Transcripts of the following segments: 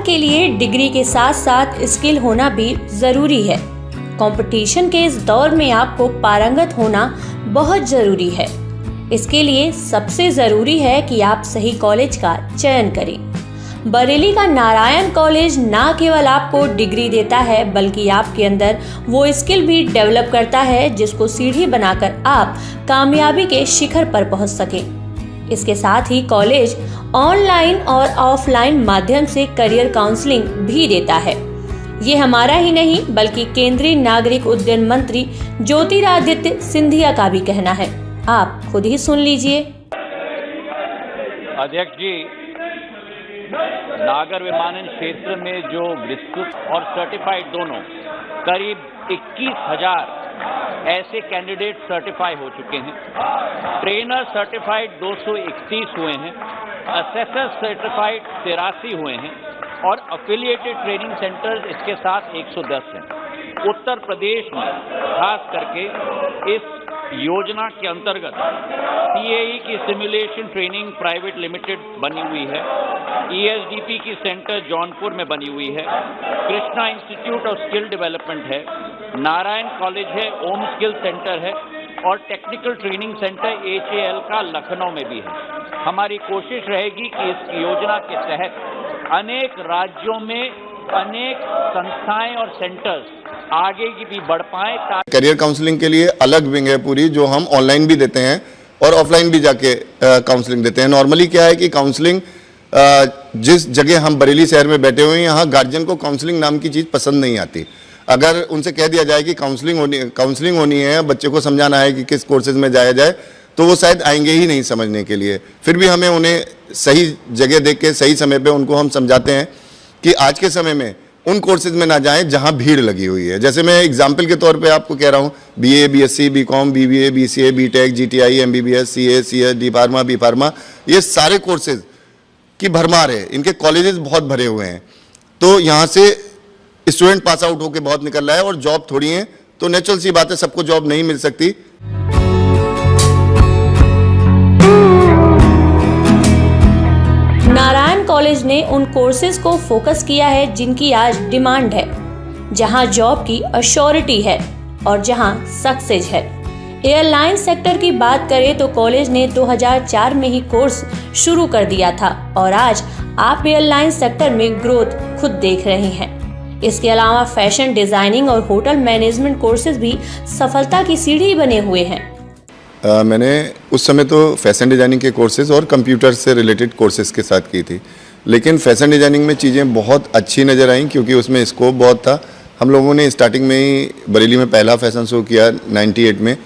के लिए डिग्री के साथ साथ स्किल होना भी जरूरी है। कंपटीशन के इस दौर में आपको पारंगत होना बहुत जरूरी है। इसके लिए सबसे जरूरी है कि आप सही कॉलेज का चयन करें। बरेली का नारायण कॉलेज न केवल आपको डिग्री देता है बल्कि आपके अंदर वो स्किल भी डेवलप करता है जिसको सीढ़ी बनाकर आप कामयाबी के शिखर पर पहुंच सकें। इसके साथ ही कॉलेज ऑनलाइन और ऑफलाइन माध्यम से करियर काउंसलिंग भी देता है। ये हमारा ही नहीं बल्कि केंद्रीय नागरिक उड्डयन मंत्री ज्योतिरादित्य सिंधिया का भी कहना है। आप खुद ही सुन लीजिए। अध्यक्ष जी, नागर विमानन क्षेत्र में जो विस्तृत और सर्टिफाइड दोनों करीब 21,000 ऐसे कैंडिडेट सर्टिफाई हो चुके हैं। ट्रेनर सर्टिफाइड 231 हुए हैं, असेसर सर्टिफाइड 83 हुए हैं और अफिलिएटेड ट्रेनिंग सेंटर्स इसके साथ 110 हैं। उत्तर प्रदेश में खास करके इस योजना के अंतर्गत CAE की सिमुलेशन ट्रेनिंग प्राइवेट लिमिटेड बनी हुई है, ESDP की सेंटर जौनपुर में बनी हुई है, Krishna institute of skill development है, नारायण कॉलेज है, ओम स्किल सेंटर है और टेक्निकल ट्रेनिंग सेंटर HAL का लखनऊ में भी है। हमारी कोशिश रहेगी कि इस योजना के तहत अनेक राज्यों में अनेक संस्थाएं और सेंटर्स आगे की भी बढ़ पाए। करियर काउंसलिंग के लिए अलग विंग है पूरी, जो हम ऑनलाइन भी देते हैं और ऑफलाइन भी जाके काउंसलिंग देते हैं। नॉर्मली क्या है कि काउंसलिंग जिस जगह हम बरेली शहर में बैठे हुए हैं, यहाँ गार्जियन को काउंसलिंग नाम की चीज़ पसंद नहीं आती। अगर उनसे कह दिया जाए कि काउंसलिंग होनी है, बच्चे को समझाना है कि किस कोर्सेज में जाया जाए, तो वो शायद आएंगे ही नहीं समझने के लिए। फिर भी हमें उन्हें सही जगह देख के सही समय पे उनको हम समझाते हैं कि आज के समय में उन कोर्सेज में ना जाएं जहां भीड़ लगी हुई है। जैसे मैं एग्जाम्पल के तौर पे आपको कह रहा हूं, BA, BSc, BCom, BBA, BCA, BTech, GTI, MBBS, CA, CS, D Pharma, B Pharma, ये सारे कोर्सेज की भरमार है। इनके कॉलेजेस बहुत भरे हुए हैं, तो यहाँ से स्टूडेंट पास आउट होकर बहुत निकल रहा है और जॉब थोड़ी है, तो नेचुरल सी बात है सबको जॉब नहीं मिल सकती। नारायण कॉलेज ने उन कोर्सेज को फोकस किया है जिनकी आज डिमांड है, जहां जॉब की अश्योरिटी है और जहां सक्सेस है। एयरलाइन सेक्टर की बात करें तो कॉलेज ने 2004 में ही कोर्स शुरू कर दिया था और आज आप एयरलाइन सेक्टर में ग्रोथ खुद देख रहे हैं। इसके अलावा फैशन डिजाइनिंग और होटल मैनेजमेंट कोर्सेज भी सफलता की सीढ़ी बने हुए हैं। मैंने उस समय तो फैशन डिज़ाइनिंग के कोर्सेज और कंप्यूटर से रिलेटेड कोर्सेज के साथ की थी, लेकिन फैशन डिज़ाइनिंग में चीज़ें बहुत अच्छी नज़र आईं क्योंकि उसमें स्कोप बहुत था। हम लोगों ने स्टार्टिंग में ही बरेली में पहला फैशन शो किया 98 में,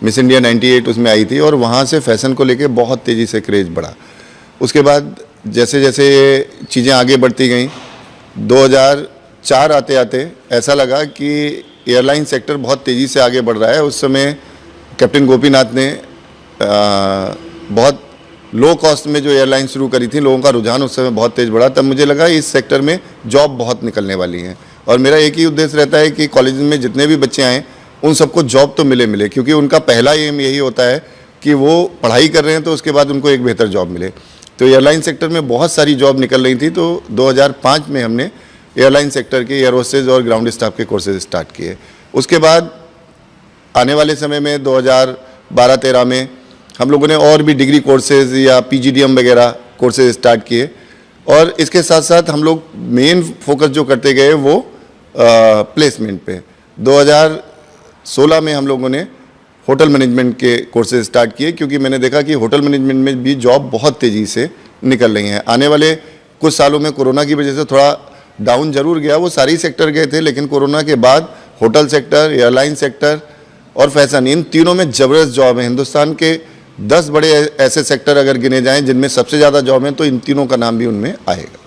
मिस इंडिया 98 उसमें आई थी और वहाँ से फैशन को लेके बहुत तेज़ी से क्रेज़ बढ़ा। उसके बाद जैसे जैसे ये चीज़ें आगे बढ़ती गईं, 2004 आते आते ऐसा लगा कि एयरलाइन सेक्टर बहुत तेज़ी से आगे बढ़ रहा है। उस समय कैप्टन गोपीनाथ ने बहुत लो कॉस्ट में जो एयरलाइन शुरू करी थी, लोगों का रुझान उस समय बहुत तेज़ बढ़ा। तब मुझे लगा इस सेक्टर में जॉब बहुत निकलने वाली हैं और मेरा एक ही उद्देश्य रहता है कि कॉलेज में जितने भी बच्चे आएँ उन सबको जॉब तो मिले, क्योंकि उनका पहला एम यही होता है कि वो पढ़ाई कर रहे हैं तो उसके बाद उनको एक बेहतर जॉब मिले। तो एयरलाइन सेक्टर में बहुत सारी जॉब निकल रही थी, तो 2005 में हमने एयरलाइन सेक्टर के एयर होस्टेज और ग्राउंड स्टाफ के कोर्सेज स्टार्ट किए। उसके बाद आने वाले समय में 2012-13 में हम लोगों ने और भी डिग्री कोर्सेज या PGDM वगैरह कोर्सेज स्टार्ट किए और इसके साथ साथ हम लोग मेन फोकस जो करते गए वो प्लेसमेंट पे। 2016 में हम लोगों ने होटल मैनेजमेंट के कोर्सेज स्टार्ट किए क्योंकि मैंने देखा कि होटल मैनेजमेंट में भी जॉब बहुत तेज़ी से निकल रही हैं। आने वाले कुछ सालों में कोरोना की वजह से थोड़ा डाउन जरूर गया, वो सारी सेक्टर गए थे, लेकिन कोरोना के बाद होटल सेक्टर, एयरलाइन सेक्टर और फैशन, इन तीनों में ज़बरदस्त जॉब है। हिंदुस्तान के 10 बड़े ऐसे सेक्टर अगर गिने जाएं जिनमें सबसे ज़्यादा जॉब है तो इन तीनों का नाम भी उनमें आएगा।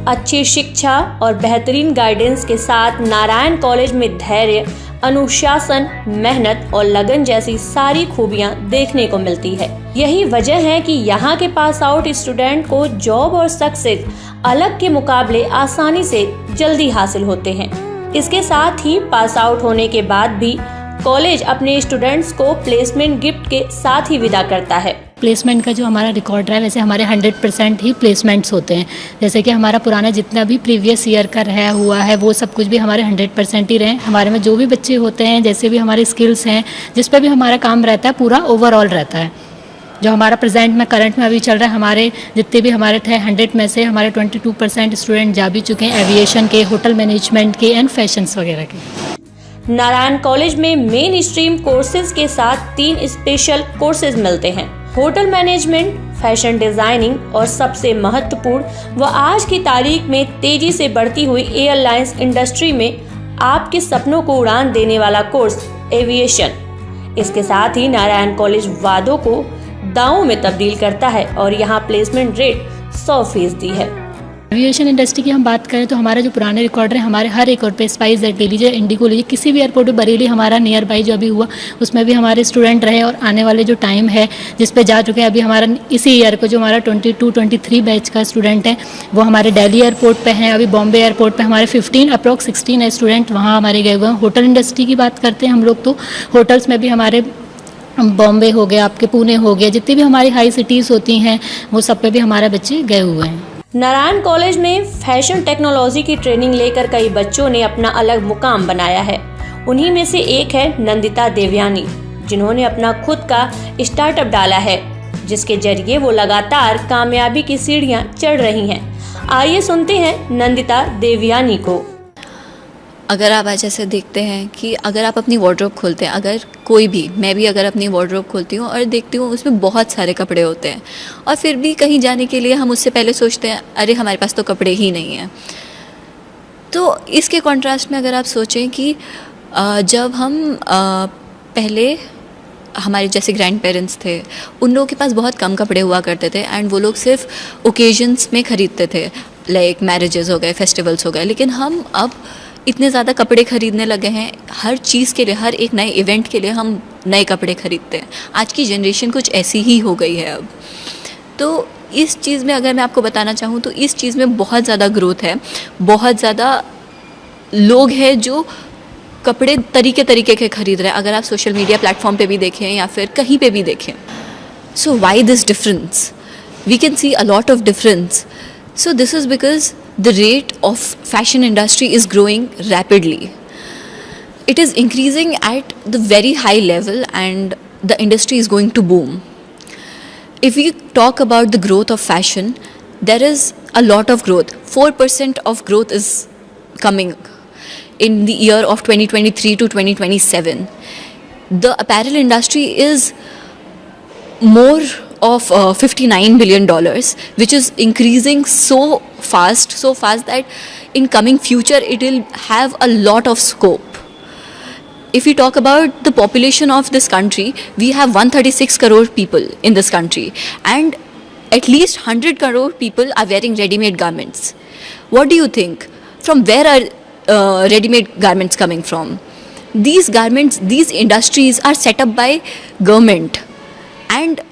अच्छी शिक्षा और बेहतरीन गाइडेंस के साथ नारायण कॉलेज में धैर्य, अनुशासन, मेहनत और लगन जैसी सारी खूबियां देखने को मिलती है। यही वजह है कि यहाँ के पास आउट स्टूडेंट को जॉब और सक्सेस अलग के मुकाबले आसानी से जल्दी हासिल होते हैं। इसके साथ ही पास आउट होने के बाद भी कॉलेज अपने स्टूडेंट्स को प्लेसमेंट गिफ्ट के साथ ही विदा करता है। प्लेसमेंट का जो हमारा रिकॉर्ड रहा है, वैसे हमारे 100% ही प्लेसमेंट्स होते हैं। जैसे कि हमारा पुराना जितना भी प्रीवियस ईयर का रहा हुआ है वो सब कुछ भी हमारे 100% ही रहे। हमारे में जो भी बच्चे होते हैं, जैसे भी हमारे स्किल्स हैं, जिस पर भी हमारा काम रहता है, पूरा ओवरऑल रहता है। जो हमारा प्रेजेंट में करंट में अभी चल रहा है, हमारे जितने भी हमारे थे 100 में से हमारे 22% स्टूडेंट जा भी चुके हैं एविएशन के, होटल मैनेजमेंट के एंड फैशंस वगैरह के। नारायण कॉलेज में मेन स्ट्रीम कोर्सेज के साथ 3 स्पेशल कोर्सेज मिलते हैं, होटल मैनेजमेंट, फैशन डिजाइनिंग और सबसे महत्वपूर्ण व आज की तारीख में तेजी से बढ़ती हुई एयरलाइंस इंडस्ट्री में आपके सपनों को उड़ान देने वाला कोर्स एविएशन। इसके साथ ही नारायण कॉलेज वादों को दावों में तब्दील करता है और यहाँ प्लेसमेंट रेट 100% है। एविएशन इंडस्ट्री की हम बात करें तो हमारे जो पुराने रिकॉर्ड हैं, हमारे हर एक और पे स्पाइस जेट ले लीजिए, इंडिगो लीजिए, किसी भी एयरपोर्ट पर, बरेली हमारा नियर बाई जो अभी हुआ उसमें भी हमारे स्टूडेंट रहे और आने वाले जो टाइम है जिस पे जा चुके हैं अभी हमारा इसी ईयर को जो हमारा 22-23 बैच का स्टूडेंट है वो हमारे दिल्ली एयरपोर्ट पे हैं। अभी बॉम्बे एयरपोर्ट पे हमारे 16 है स्टूडेंट वहाँ हमारे गए हुए हैं। होटल इंडस्ट्री की बात करते हैं हम लोग तो होटल्स में भी हमारे बॉम्बे हो गया, आपके पुणे हो गया, जितनी भी हमारी हाई सिटीज़ होती हैं वो सब पे भी हमारे बच्चे गए हुए हैं। नारायण कॉलेज में फैशन टेक्नोलॉजी की ट्रेनिंग लेकर कई बच्चों ने अपना अलग मुकाम बनाया है। उन्हीं में से एक है नंदिता देवयानी, जिन्होंने अपना खुद का स्टार्टअप डाला है, जिसके जरिए वो लगातार कामयाबी की सीढ़ियां चढ़ रही हैं। आइए सुनते हैं नंदिता देवयानी को। अगर आप आज ऐसे देखते हैं कि अगर आप अपनी वार्डरोब खोलते हैं, अगर कोई भी, मैं भी अगर अपनी वार्डरोब खोलती हूँ और देखती हूँ उसमें बहुत सारे कपड़े होते हैं और फिर भी कहीं जाने के लिए हम उससे पहले सोचते हैं अरे हमारे पास तो कपड़े ही नहीं हैं। तो इसके कॉन्ट्रास्ट में अगर आप सोचें कि जब हम पहले हमारे जैसे ग्रैंड पेरेंट्स थे, उन लोगों के पास बहुत कम कपड़े हुआ करते थे एंड वो लोग सिर्फ ओकेजन्स में ख़रीदते थे, लाइक मैरिजेस हो गए, फेस्टिवल्स हो गए। लेकिन हम अब इतने ज़्यादा कपड़े ख़रीदने लगे हैं, हर चीज़ के लिए, हर एक नए इवेंट के लिए हम नए कपड़े ख़रीदते हैं। आज की जनरेशन कुछ ऐसी ही हो गई है अब। तो इस चीज़ में अगर मैं आपको बताना चाहूँ तो इस चीज़ में बहुत ज़्यादा ग्रोथ है, बहुत ज़्यादा लोग हैं जो कपड़े तरीके के ख़रीद रहे हैं। अगर आप सोशल मीडिया प्लेटफॉर्म पे भी देखें या फिर कहीं पे भी देखें। So why this difference? We can see a lot of difference. So this is because the rate of fashion industry is growing rapidly. It is increasing at the very high level and the industry is going to boom. If we talk about the growth of fashion, there is a lot of growth. 4% of growth is coming in the year of 2023 to 2027. The apparel industry is more of $59 billion, which is increasing so fast that in coming future it will have a lot of scope. If we talk about the population of this country, we have 136 crore people in this country and at least 100 crore people are wearing ready-made garments. What do you think? From where are ready-made garments coming from? These garments, these industries are set up by government, and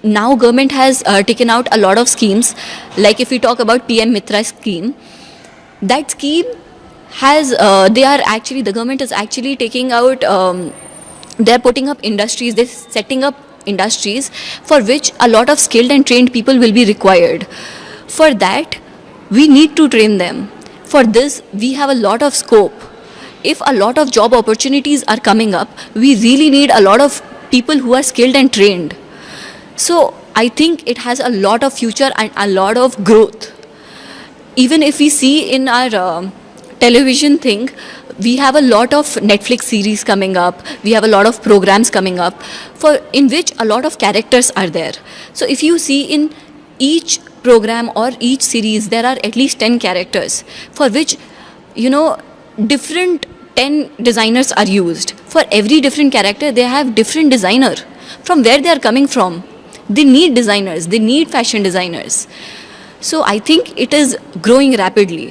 now government has taken out a lot of schemes. Like if we talk about PM Mitra scheme, that scheme has the government is actually taking out, they're putting up industries, they're setting up industries for which a lot of skilled and trained people will be required. For that we need to train them. For this we have a lot of scope. If a lot of job opportunities are coming up, we really need a lot of people who are skilled and trained. So I think it has a lot of future and a lot of growth. Even if we see in our television thing, we have a lot of Netflix series coming up, we have a lot of programs coming up in which a lot of characters are there. So if you see in each program or each series, there are at least 10 characters for which, different 10 designers are used. For every different character, they have different designer. From where they are coming from? They need designers, they need fashion designers. So I think it is growing rapidly.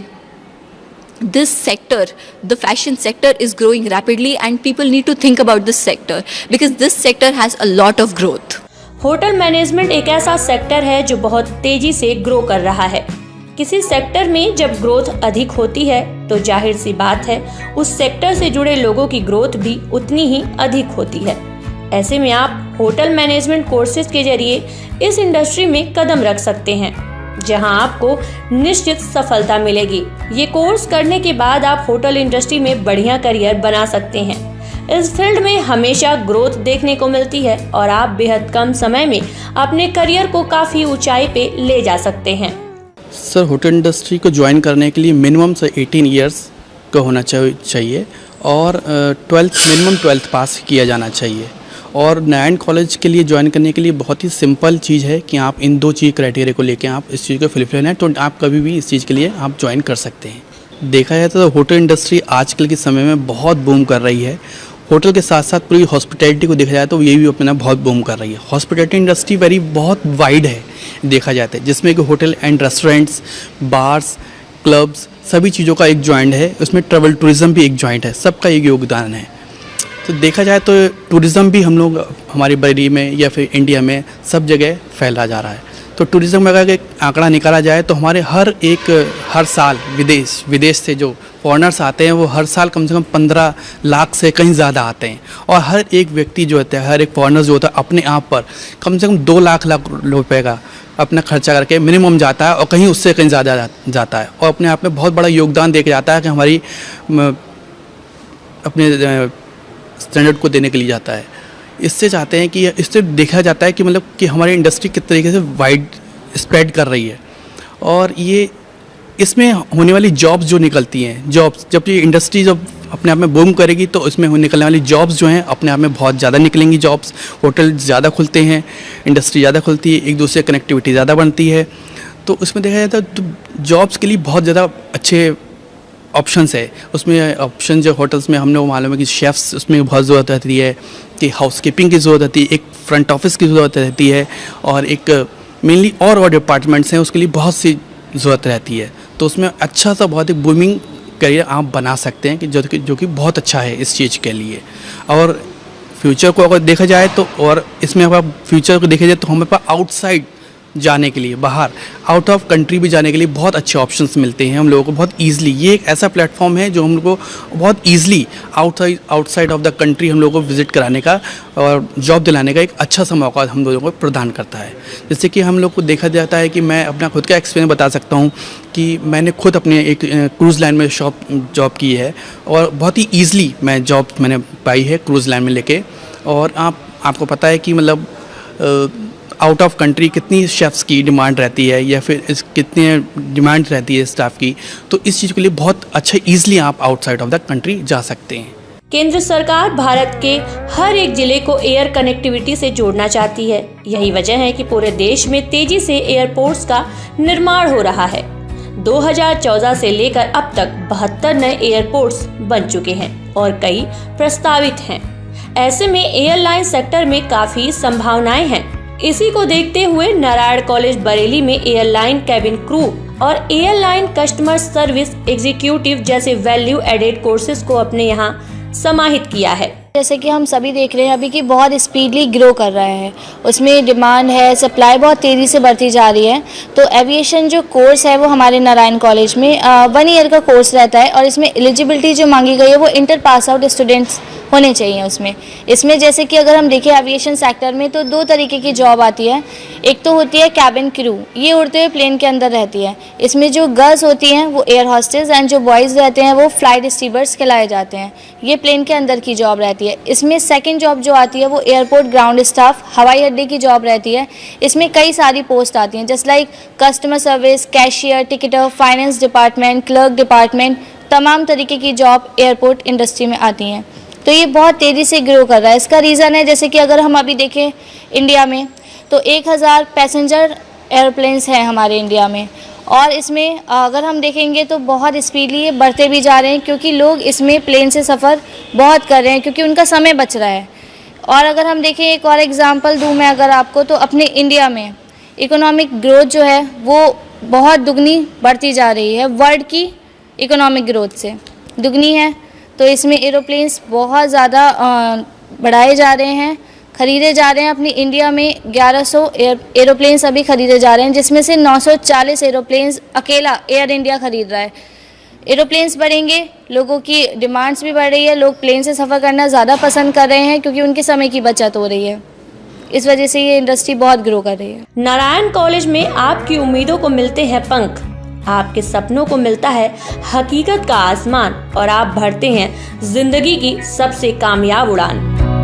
This sector, the fashion sector, is growing rapidly and people need to think about this sector because this sector has a lot of growth. Hotel management एक ऐसा sector है जो बहुत तेजी से grow कर रहा है। किसी सेक्टर में जब ग्रोथ अधिक होती है तो जाहिर सी बात है उस सेक्टर से जुड़े लोगों की ग्रोथ भी उतनी ही अधिक होती है। ऐसे में आप होटल मैनेजमेंट कोर्सेज के जरिए इस इंडस्ट्री में कदम रख सकते हैं, जहां आपको निश्चित सफलता मिलेगी। ये कोर्स करने के बाद आप होटल इंडस्ट्री में बढ़िया करियर बना सकते हैं। इस फील्ड में हमेशा ग्रोथ देखने को मिलती है और आप बेहद कम समय में अपने करियर को काफ़ी ऊंचाई पे ले जा सकते हैं। सर, होटल इंडस्ट्री को ज्वाइन करने के लिए मिनिमम से 18 ईयर्स का होना चाहिए और मिनिमम 12th पास किया जाना चाहिए। और नारायण कॉलेज के लिए ज्वाइन करने के लिए बहुत ही सिंपल चीज़ है कि आप इन 2 चीज़ क्राइटेरिया को लेकर आप इस चीज़ को फिलफिल हैं तो आप कभी भी इस चीज़ के लिए आप ज्वाइन कर सकते हैं। देखा जाए तो होटल इंडस्ट्री आजकल के समय में बहुत बूम कर रही है। होटल के साथ साथ पूरी हॉस्पिटैलिटी को देखा जाए तो ये भी अपना बहुत बूम कर रही है। हॉस्पिटैलिटी इंडस्ट्री बहुत वाइड है देखा जाता है, जिसमें कि hotel and restaurants, bars, clubs सभी चीज़ों का एक जॉइंट है। उसमें ट्रैवल टूरिज़्म भी एक जॉइंट है, सबका एक योगदान है। तो देखा जाए तो टूरिज़्म भी हम लोग हमारी बरेली में या फिर इंडिया में सब जगह फैला जा रहा है। तो टूरिज़्म में अगर एक आंकड़ा निकाला जाए तो हमारे हर साल विदेश से जो फॉरेनर्स आते हैं वो हर साल कम से कम 15 लाख से कहीं ज़्यादा आते हैं। और हर एक व्यक्ति जो होता है, हर एक फॉरेनर जो होता है अपने आप पर कम से कम 2 लाख रुपए का अपना खर्चा करके मिनिमम जाता है और कहीं उससे कहीं ज़्यादा जाता है और अपने आप में बहुत बड़ा योगदान दे के जाता है कि हमारी अपने स्टैंडर्ड को देने के लिए जाता है। इससे चाहते हैं कि इससे देखा जाता है कि मतलब कि हमारी इंडस्ट्री किस तरीके से वाइड स्प्रेड कर रही है। और ये इसमें होने वाली जॉब्स जो निकलती हैं, जॉब्स जब ये इंडस्ट्री जब अपने आप में बूम करेगी तो इसमें निकलने वाली जॉब्स जो हैं अपने आप में बहुत ज़्यादा निकलेंगी। जॉब्स, होटल ज़्यादा खुलते हैं, इंडस्ट्री ज़्यादा खुलती है, एक दूसरे कनेक्टिविटी ज़्यादा बनती है। तो उसमें देखा जाता है तो जॉब्स के लिए बहुत ज़्यादा अच्छे ऑप्शंस है। उसमें ऑप्शन जो होटल्स में हम लोग मालूम है कि शेफ़्स उसमें बहुत ज़रूरत रहती है, कि हाउसकीपिंग की ज़रूरत रहती है, एक फ्रंट ऑफिस की ज़रूरत रहती है और एक मेनली और डिपार्टमेंट्स हैं उसके लिए बहुत सी ज़रूरत रहती है। तो उसमें अच्छा सा बहुत एक बूमिंग करियर आप बना सकते हैं कि जो कि बहुत अच्छा है इस चीज़ के लिए। और फ्यूचर को अगर देखा जाए तो और इसमें अगर फ्यूचर को देखा जाए तो हमें पास आउटसाइड जाने के लिए, बाहर आउट ऑफ कंट्री भी जाने के लिए बहुत अच्छे ऑप्शंस मिलते हैं हम लोगों को बहुत ईजिली। ये एक ऐसा प्लेटफॉर्म है जो हम लोग को बहुत easily outside of the country हम लोगों को विज़िट कराने का और जॉब दिलाने का एक अच्छा सा मौका हम लोगों को प्रदान करता है। जैसे कि हम लोग को देखा जाता है कि मैं अपना खुद का एक्सपीरियंस बता सकता हूँ कि मैंने खुद अपने एक क्रूज़ लाइन में जॉब की है और बहुत ही ईजिली मैं जॉब मैंने पाई है क्रूज़ लाइन में लेके। और आपको पता है कि मतलब आउट ऑफ कंट्री कितनी शेफ़्स की डिमांड रहती है या फिर कितनी डिमांड रहती है स्टाफ की। तो इस चीज़ के लिए बहुत अच्छा ईजिली आप आउटसाइड ऑफ द कंट्री जा सकते हैं। केंद्र सरकार भारत के हर एक जिले को एयर कनेक्टिविटी से जोड़ना चाहती है। यही वजह है कि पूरे देश में तेजी से एयरपोर्ट्स का निर्माण हो रहा है। 2014 से लेकर अब तक 72 नए एयरपोर्ट्स बन चुके हैं और कई प्रस्तावित हैं। ऐसे में एयरलाइन सेक्टर में काफी संभावनाएं हैं। इसी को देखते हुए नारायण कॉलेज बरेली में एयरलाइन कैबिन क्रू और एयरलाइन कस्टमर सर्विस एग्जीक्यूटिव जैसे वैल्यू एडेड कोर्सेज को अपने यहाँ समाहित किया है। जैसे कि हम सभी देख रहे हैं अभी कि बहुत स्पीडली ग्रो कर रहा है, उसमें डिमांड है, सप्लाई बहुत तेज़ी से बढ़ती जा रही है। तो एविएशन जो कोर्स है वो हमारे नारायण कॉलेज में 1 ईयर का कोर्स रहता है और इसमें एलिजिबिलिटी जो मांगी गई है वो इंटर पास आउट स्टूडेंट्स होने चाहिए। इसमें जैसे कि अगर हम देखें एविएशन सेक्टर में तो 2 तरीके की जॉब आती है। एक तो होती है कैबिन क्रू, ये उड़ते हुए प्लेन के अंदर रहती है। इसमें जो गर्ल्स होती हैं वो एयर हॉस्टेस एंड जो बॉयज़ रहते हैं वो फ्लाइट रिसीवर्स कहलाए जाते हैं। ये प्लेन के अंदर की जॉब रहती है। इसमें सेकंड जॉब जो आती है वो एयरपोर्ट ग्राउंड स्टाफ, हवाई अड्डे की जॉब रहती है। इसमें कई सारी पोस्ट आती हैं just like customer service, cashier, tkinter, finance department, clerk department, तमाम तरीके की जॉब एयरपोर्ट इंडस्ट्री में आती हैं। तो ये बहुत तेज़ी से ग्रो कर रहा है। इसका रीज़न है जैसे कि अगर हम अभी देखें इंडिया में तो 1000 पैसेंजर एयरप्लेन्स हैं हमारे इंडिया में और इसमें अगर हम देखेंगे तो बहुत स्पीडली ये बढ़ते भी जा रहे हैं क्योंकि लोग इसमें प्लेन से सफ़र बहुत कर रहे हैं क्योंकि उनका समय बच रहा है। और अगर हम देखें एक और एग्जांपल दूं मैं अगर आपको तो अपने इंडिया में इकोनॉमिक ग्रोथ जो है वो बहुत दुगनी बढ़ती जा रही है, वर्ल्ड की इकोनॉमिक ग्रोथ से दुगनी है। तो इसमें एरोप्लेन्स बहुत ज़्यादा बढ़ाए जा रहे हैं, खरीदे जा रहे हैं। अपनी इंडिया में 1100 एरोप्लेन्स अभी खरीदे जा रहे हैं जिसमें से 940 एरोप्लेन्स अकेला एयर इंडिया खरीद रहा है। एरोप्लेन्स बढ़ेंगे, लोगों की डिमांड्स भी बढ़ रही है, लोग प्लेन से सफ़र करना ज़्यादा पसंद कर रहे हैं क्योंकि उनके समय की बचत हो रही है। इस वजह से ये इंडस्ट्री बहुत ग्रो कर रही है। नारायण कॉलेज में आपकी उम्मीदों को मिलते हैं पंख, आपके सपनों को मिलता है हकीकत का आसमान और आप भरते हैं जिंदगी की सबसे कामयाब उड़ान।